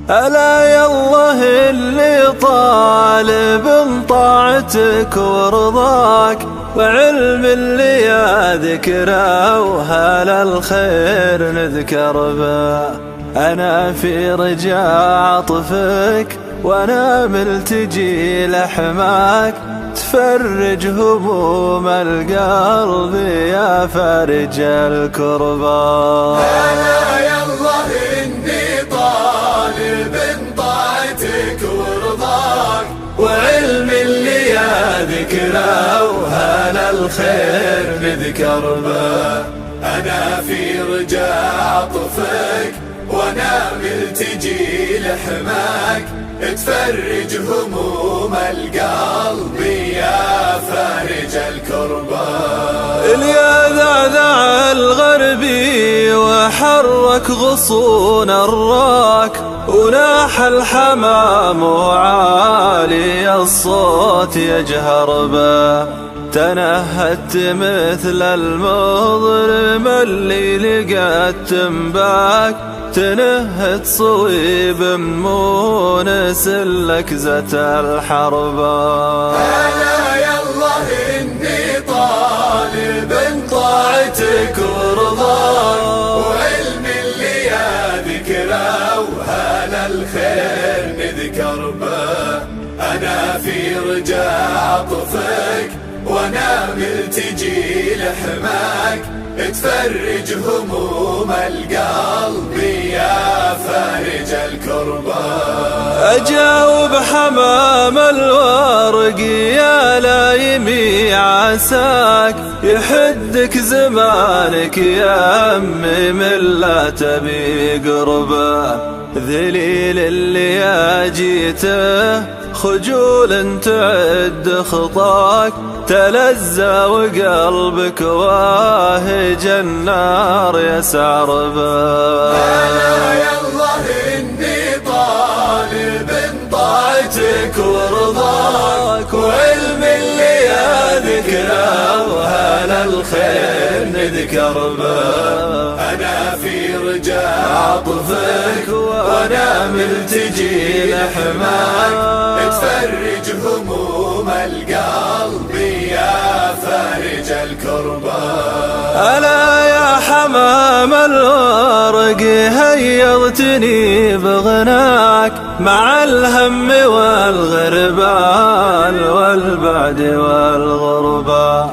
ألا يالله اللي طالب طاعتك ورضاك، وعلم اللي يا ذكره وهل الخير نذكر به. أنا في رجاء عطفك وأنا ملتجي لحماك، تفرج هموم القلب يا فارج الكربا. ألا يالله إني طالب طاعتك ورضاك، وعلم اللي يا ذكره وهل الخير نذكر به. أنا في رجاء عطفك وأنا ملتجي لحماك، تفرج هموم القلب يا فارج الكربا. اليا ذعذع الغربي وحرك غصون الراك، وناح الحمام وعالي الصوت يجهر به. تنهدت مثل المظلم اللي لقى التنباك، تنهد صويب مونس لكزة الحربا. ألا يالله إني طالب طاعتك ورضاك، وعلم اللي يا ذكره وهل الخير نذكر به. أنا في رجاء عطفك وأنا ملتجي لحماك، تفرج هموم القلب يا فارج الكربا. أجاوب حمام الورق يا لايمي عساك، يحدك زمانك يا أمي من لا تبي قربه. ذليل اللي يا جيته خجول تعد خطاك، تلذى وقلبك واهج النار يسعر به. ألا يالله إني طالب طاعتك ورضاك، وعلم اللي يا ذكره وهل الخير نذكر به. أنا في رجاء عطفك وأنا ملتجي لحماك، تفرج هموم القلب يا فارج الكربا. ألا يا حمام الورق هيضتني بغناك، مع الهم والغربال والبعد والغربة.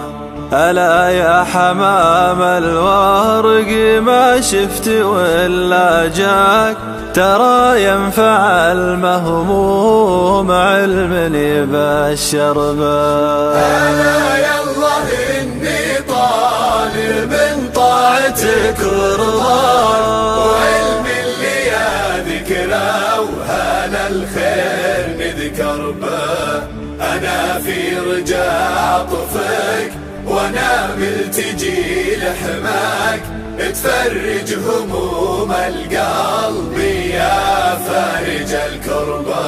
ألا يا حمام الورق ما شفت ولا جاك، ترى ينفع المهموم علم يبشر به. ألا يالله إني طالب طاعتك ورضاك، وعلم اللي يا ذكره وهل الخير نذكر به. أنا في رجاء عطفك وأنا ملتجي لحماك، تفرج هموم القلب يا فارج الكربا.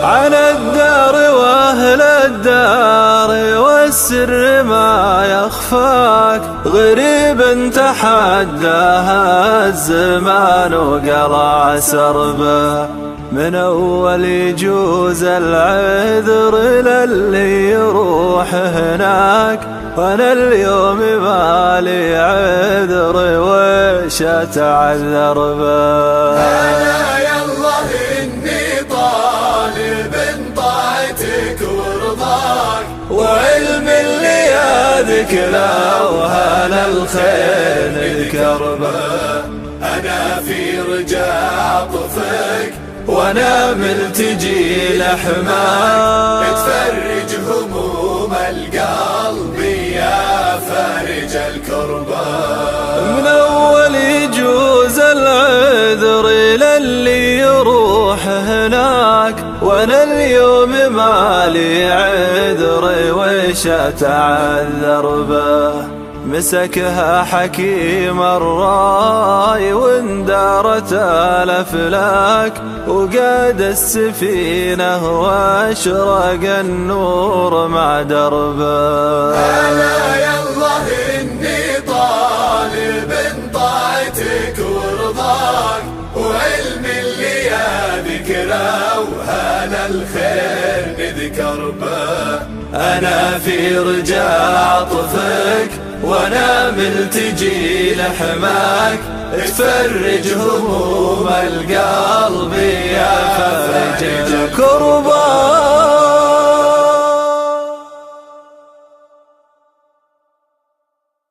على الدار واهل الدار والسر ما يخفاك، غريب تحداها الزمان وقلع سربه. من أول يجوز العذر للي يروح هناك، وأنا اليوم مالي عذر وش أتعذر به. ألا يالله إني طالب طاعتك ورضاك، وعلم اللي يا ذكره وهل الخير نذكر به. أنا في رجاء عطفك وأنا ملتجي لحماك، تفرج هموم القلب يا فارج الكربا. من أول يجوز العذر للي يروح هناك، وأنا اليوم مالي عذر وش أتعذر به. مسكها حكيم الراي واندارت الأفلاك، وقاد السفينة واشرق النور مع دربه. ألا يالله إني طالب طاعتك ورضاك، وعلم اللي يا خيره وهلا الخير نذكر به. أنا في رجاء عطفك وانا ملتجي لحماك، تفرج هموم القلب يا فرج الكربان.